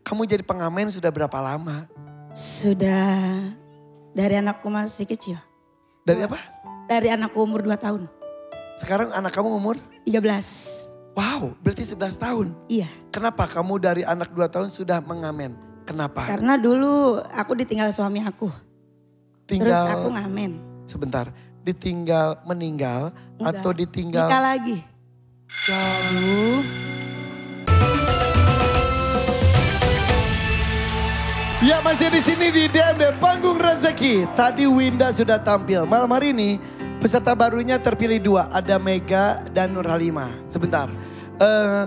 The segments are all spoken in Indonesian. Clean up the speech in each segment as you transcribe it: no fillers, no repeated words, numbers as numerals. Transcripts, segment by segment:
kamu jadi pengamen sudah berapa lama? Sudah dari anakku masih kecil. Dari apa? Dari anakku umur 2 tahun. Sekarang anak kamu umur? 13. Wow, berarti 11 tahun. Iya. Kenapa kamu dari anak 2 tahun sudah mengamen? Kenapa? Karena dulu aku ditinggal suami aku. Terus aku ngamen. Sebentar, ditinggal meninggal Enggak. atau ditinggal? Nikah lagi. Aduh. Ya masih di sini di DMD Panggung Rezeki. Tadi Winda sudah tampil. Malam hari ini peserta barunya terpilih 2. Ada Mega dan Nur Halimah. Sebentar.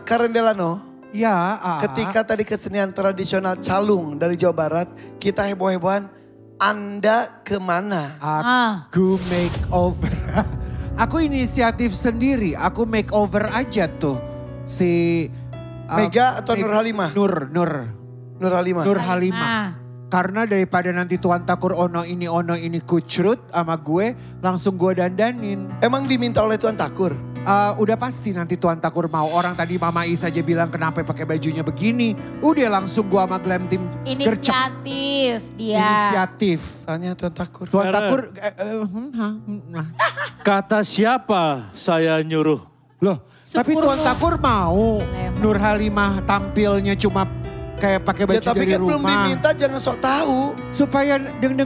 Karen Delano. Ya. Ketika tadi kesenian tradisional calung dari Jawa Barat. Kita heboh-hebohan. Anda kemana? Aku make over. Aku inisiatif sendiri. Aku make over aja tuh. Si Mega atau Nur Halimah? Nur Halimah. Nur Halimah. Karena daripada nanti Tuan Takur ono ini kucrut sama gue, langsung gue dandanin. Emang diminta oleh Tuan Takur? Udah pasti nanti Tuan Takur mau. Orang tadi Mama Is aja bilang kenapa pakai bajunya begini. Udah langsung gue sama Glam Team gercep. Inisiatif dia. Inisiatif. Tanya Tuan Takur. Tuan Takur. Kata siapa saya nyuruh? Loh, tapi Tuan Takur mau Nur Halimah tampilnya cuma kayak pakai baju tapi dari kan belum rumah. diminta, jangan sok tahu. Supaya deng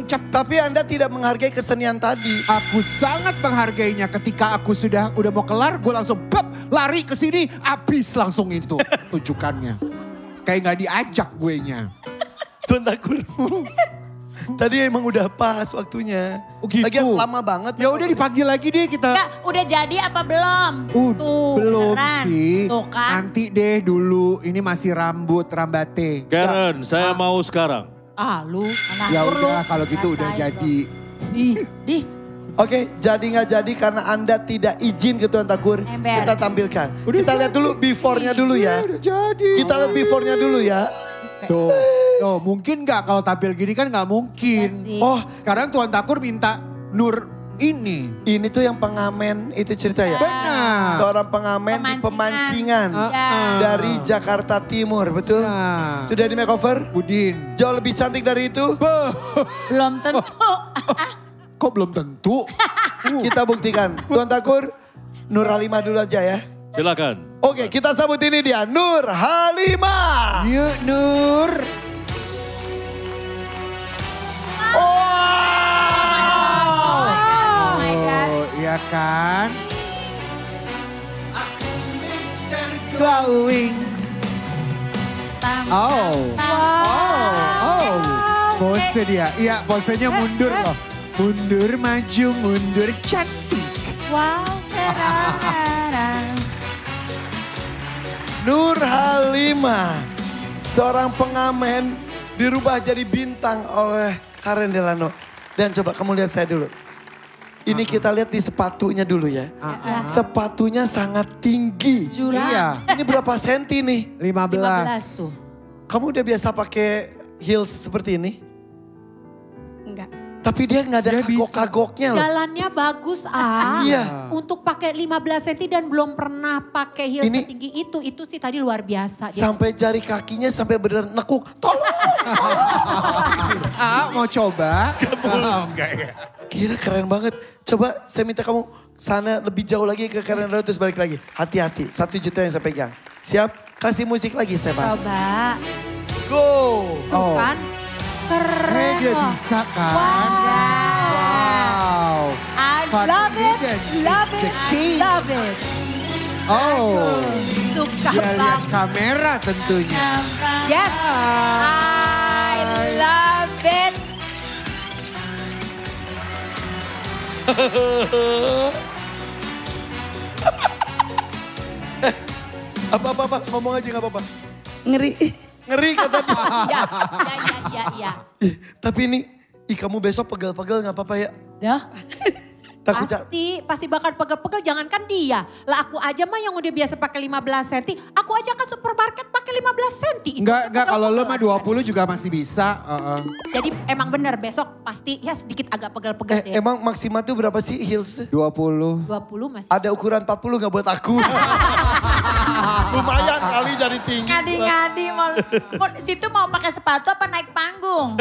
cap. Tapi Anda tidak menghargai kesenian tadi. Aku sangat menghargainya ketika aku udah mau kelar, gue langsung lari ke sini, habis langsung itu tunjukannya. Kayak nggak diajak gue nya. Tuan Takur. Tadi emang udah pas waktunya. Oh gitu. Lagi lama banget. Ya udah dipanggil lagi deh kita. Enggak, udah jadi apa belum? Tuh, belum beneran. sih. Tuh kan. Nanti deh dulu. Ini masih rambate. Karen, saya mau sekarang. Lu anak Ya lu. udah kalau gitu udah Rasain jadi. Dih. Oke, jadi nggak jadi karena Anda tidak izin ke Tuan Takur. Ember. Kita tampilkan. Kita lihat dulu before-nya dulu ya. Udah jadi. Kita lihat before-nya dulu ya. Tuh, mungkin nggak kalau tampil gini kan nggak mungkin. Iya sih. Oh, Sekarang Tuan Takur minta Nur ini. ini tuh yang pengamen itu cerita ya? Benar. Seorang pengamen di pemancingan dari Jakarta Timur, betul? Nah, Sudah di makeover? Budin. Jauh lebih cantik dari itu? Belum tentu. Kok belum tentu? Kita buktikan. Tuan Takur, Nur Halimah dulu aja ya. Silakan. Oke, kita sambut ini dia, Nur Halimah. Yuk Nur. Oh my God. Iya kan? Glowing. Pose dia. Iya, posenya mundur loh. Mundur, maju, mundur, cantik. Wow. Nur Halimah, seorang pengamen dirubah jadi bintang oleh Karen Delano. Dan coba kamu lihat saya dulu. Ini kita lihat di sepatunya dulu ya. Sepatunya sangat tinggi. Iya. Ini berapa senti nih? 15. tuh. Kamu udah biasa pakai heels seperti ini? Enggak. Tapi dia nggak ada Dia bisa. kagok-kagoknya loh. Jalannya bagus Iya. Untuk pakai 15 cm dan belum pernah pakai heels Ini- setinggi itu sih tadi luar biasa. Dia Sampai jari kakinya sampai bener nekuk. Tolong. Mau coba? Enggak ya. Gila keren banget. Coba saya minta kamu sana lebih jauh lagi ke Karen Delano terus balik lagi. Hati-hati, 1 juta yang saya pegang. Siap? Kasih musik lagi Stefan. coba. Go. Tuh kan. Keren Dia loh. bisa kan? Wow. I love it, Confidence love is the it, key. love it. Oh. Suka Dia lihat banget. kamera tentunya. Yes, I love it. Apa-apa, ngomong aja gak apa-apa. Ngeri. Ngeri kata dia. Ya. Tapi ini, kamu besok pegel-pegel gak apa-apa ya? Dah. Takut Pasti bakal pegel-pegel, jangankan dia. Lah aku aja mah yang udah biasa pakai 15 cm, aku aja kan supermarket pakai 15 cm. Enggak kalau lo mah 20 juga masih bisa. Jadi emang bener besok pasti ya sedikit agak pegel-pegel deh. Emang maksimal tuh berapa sih heels? 20. 20 masih. Ada ukuran 40 gak buat aku? Lumayan kali jadi tinggi. Ngadi-ngadi situ mau pakai sepatu apa naik panggung?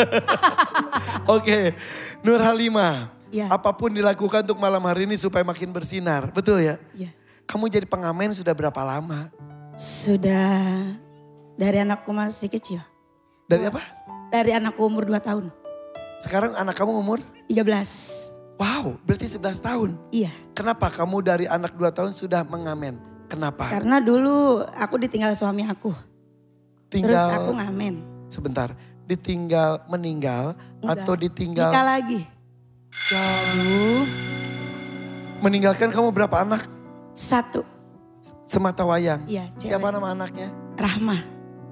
Oke, Nur Halimah. Ya. Apapun dilakukan untuk malam hari ini supaya makin bersinar. Betul ya? Iya. Kamu jadi pengamen sudah berapa lama? Sudah dari anakku masih kecil. Dari apa? Dari anakku umur 2 tahun. Sekarang anak kamu umur? 13. Wow, berarti 11 tahun. Iya. Kenapa kamu dari anak 2 tahun sudah mengamen? Kenapa? Karena dulu aku ditinggal suami aku. Terus aku ngamen. Sebentar, ditinggal meninggal Enggak. atau ditinggal? Nikah lagi. Aduh. Meninggalkan kamu berapa anak? 1. Semata wayang. Iya, Siapa cewek. nama anaknya? Rahma.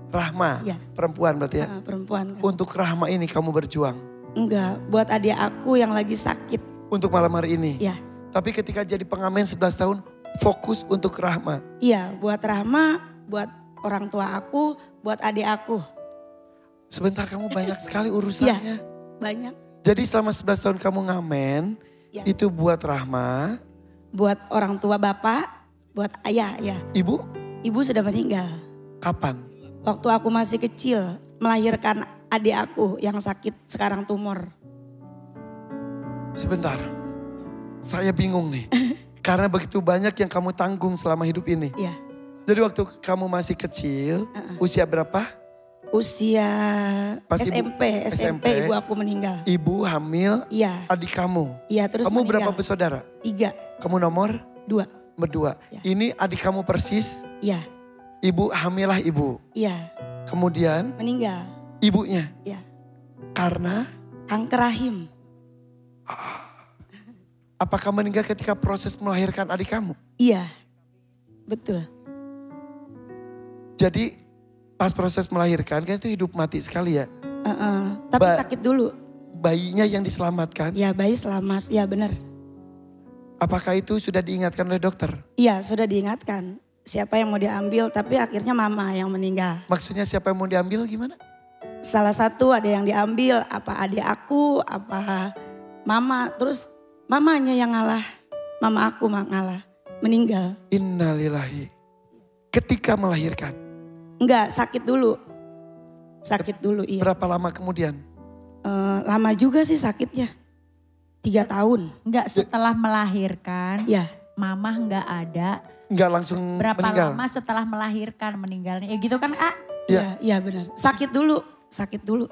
Rahma. Iya. Perempuan berarti ya? Perempuan kan. Untuk Rahma ini kamu berjuang. Enggak, buat adik aku yang lagi sakit. Untuk malam hari ini. Iya. Tapi ketika jadi pengamen 11 tahun, fokus untuk Rahma. Iya, buat Rahma, buat orang tua aku, buat adik aku. Sebentar, kamu banyak sekali urusannya. Iya, banyak. Jadi selama 11 tahun kamu ngamen, Iya. itu buat Rahma. Buat orang tua bapak, buat ayah ya. Ibu, Ibu sudah meninggal. kapan? Waktu aku masih kecil, melahirkan adik aku yang sakit sekarang tumor. Sebentar, saya bingung nih. Karena begitu banyak yang kamu tanggung selama hidup ini. Iya. Jadi waktu kamu masih kecil, usia berapa? Usia Pas ibu- SMP, SMP. ibu aku meninggal. Ibu hamil Iya, adik kamu. iya terus Kamu berapa meninggal. bersaudara? 3, Kamu nomor 2. berdua. Ya. Ini adik kamu persis, Iya, ibu hamilah ibu. iya, Kemudian meninggal. ibunya Iya, karena kanker rahim. apakah meninggal ketika proses melahirkan adik kamu? Iya, betul. Jadi pas proses melahirkan kan itu hidup mati sekali ya. Tapi Ba- sakit dulu. Bayinya yang diselamatkan. Ya bayi selamat, ya benar. Apakah itu sudah diingatkan oleh dokter? Iya sudah diingatkan. Siapa yang mau diambil tapi akhirnya mama yang meninggal. Maksudnya siapa yang mau diambil gimana? Salah satu ada yang diambil, apa adik aku, apa mama. Terus mamanya yang ngalah, mama aku ngalah, meninggal. Innalillahi. Ketika melahirkan. Enggak, sakit dulu. Sakit dulu iya. Berapa lama kemudian? Lama juga sih sakitnya. 3 tahun. Enggak setelah melahirkan, Ya, mama enggak ada. Enggak langsung Berapa meninggal? lama setelah melahirkan meninggalnya? Ya gitu kan ah. Ya. iya benar. Sakit dulu, sakit dulu.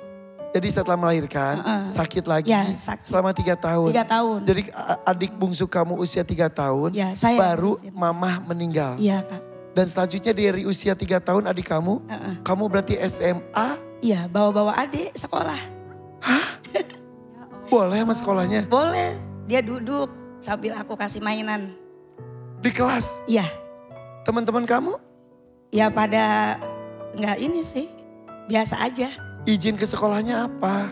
Jadi setelah melahirkan sakit lagi Ya, sakit. selama 3 tahun. 3 tahun. Jadi adik bungsu kamu usia 3 tahun Ya, saya baru ngurusin. mamah meninggal. Iya kak. Dan selanjutnya dari usia 3 tahun adik kamu, kamu berarti SMA, Iya, bawa-bawa adik sekolah. boleh sama sekolahnya? Boleh, dia duduk sambil aku kasih mainan. Di kelas, Iya, teman-teman kamu ya pada nggak ini sih, biasa aja. izin ke sekolahnya apa?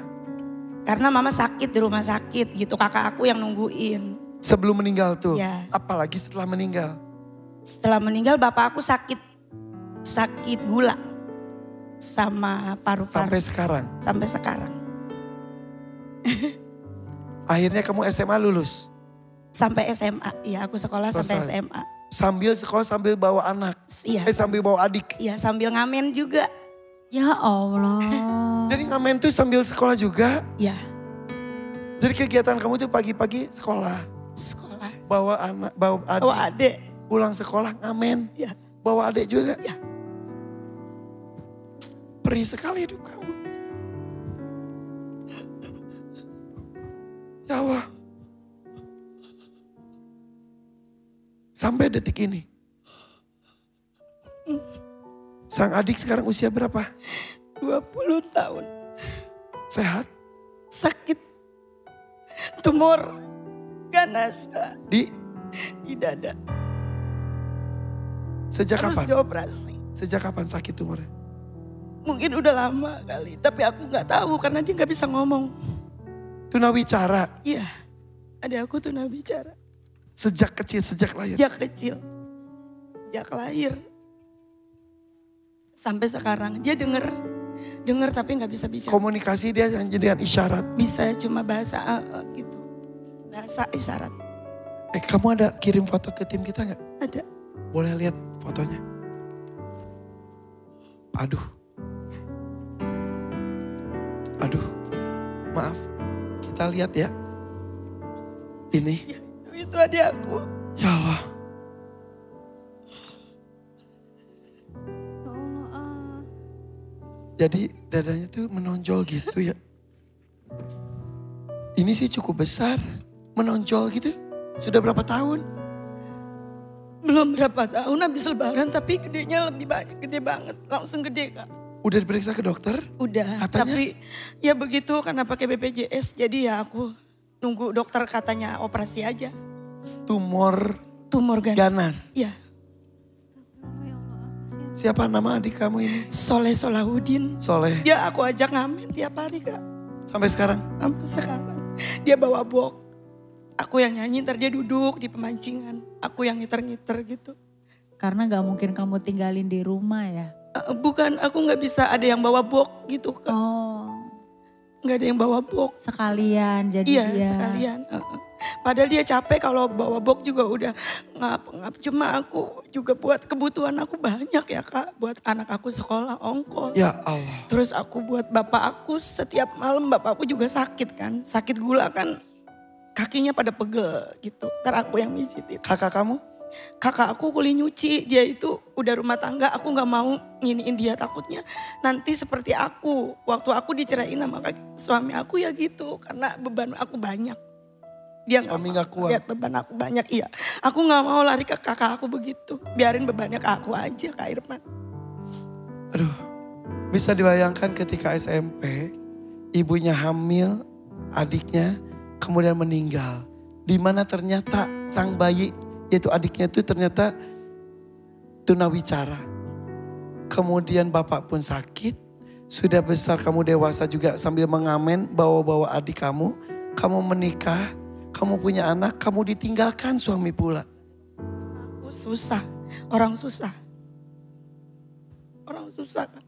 Karena mama sakit di rumah sakit gitu, kakak aku yang nungguin. Sebelum meninggal tuh, Iya. apalagi setelah meninggal. Setelah meninggal bapak aku sakit gula sama paru-paru Sampai sekarang. sampai sekarang. Akhirnya kamu SMA lulus. Sampai SMA, iya aku sekolah sampai Selesai. SMA. Sambil sekolah sambil bawa anak. Iya, Sambil bawa adik. iya sambil ngamen juga. Ya Allah. Jadi ngamen tuh sambil sekolah juga. Iya, Jadi kegiatan kamu tuh pagi-pagi sekolah. sekolah. Bawa anak, bawa adik. Oh adek, Pulang sekolah ngamen. Iya. Bawa adik juga. Iya. Perih sekali hidup kamu. Ya Allah. Sampai detik ini. Sang adik sekarang usia berapa? 20 tahun. Sehat? Sakit. Tumor ganas Di di dada. sejak Harus kapan? dioperasi. Sejak kapan sakit tumornya? Mungkin udah lama kali, tapi aku nggak tahu karena dia nggak bisa ngomong. Tunawicara Iya, ada aku tuh bicara sejak kecil, sejak lahir. sejak kecil, sejak lahir sampai sekarang dia denger tapi nggak bisa bicara. Komunikasi dia hanya dengan isyarat. Bisa cuma bahasa gitu, bahasa isyarat. Kamu ada kirim foto ke tim kita nggak? Ada. Boleh lihat fotonya? Aduh. Aduh. Maaf. Kita lihat ya. Ini. Itu adik aku. Ya Allah. Ya Allah. Jadi dadanya tuh menonjol gitu ya. Ini sih cukup besar. Menonjol gitu. Sudah berapa tahun? Belum berapa tahun habis lebaran tapi gedenya lebih banyak, gede banget. Langsung gede Kak. Udah diperiksa ke dokter? Udah, Katanya? tapi ya begitu karena pakai BPJS jadi ya aku nunggu dokter katanya operasi aja. Tumor Tumor ganas. Iya, Astagfirullah ya Allah. Kasihan. Siapa nama adik kamu ini? Soleh Solahuddin. Soleh. Dia aku ajak ngamen tiap hari Kak, Sampai sekarang? sampai sekarang. Dia bawa box. Aku yang nyanyi, ntar dia duduk di pemancingan. Aku yang ngiter-ngiter gitu. Karena gak mungkin kamu tinggalin di rumah ya. Bukan, aku nggak bisa ada yang bawa box gitu Kak. Oh, Nggak ada yang bawa box. sekalian jadi Iya dia. sekalian. Padahal dia capek kalau bawa box juga udah ngap-ngap. Cuma aku juga buat kebutuhan aku banyak ya Kak. Buat anak aku sekolah ongkos. Ya Allah. Terus aku buat bapak aku setiap malam bapak aku juga sakit kan. Sakit gula kan kakinya pada pegel gitu. Ntar aku yang mijitin. Kakak kamu? Kakak aku kuliah nyuci, dia itu udah rumah tangga, aku gak mau nginiin dia takutnya nanti seperti aku. Waktu aku diceraiin sama suami aku ya gitu, karena beban aku banyak. Dia Suami gak gak kuat. lihat beban aku banyak, iya. Aku gak mau lari ke kakak aku begitu, biarin bebannya ke aku aja Kak Irfan. Aduh. Bisa dibayangkan ketika SMP, ibunya hamil, adiknya kemudian meninggal. Di mana ternyata sang bayi, yaitu adiknya itu ternyata tunawicara. Kemudian bapak pun sakit, sudah besar kamu dewasa juga sambil mengamen bawa-bawa adik kamu menikah, kamu punya anak, kamu ditinggalkan suami pula. Aku susah, orang susah. Orang susah Kak.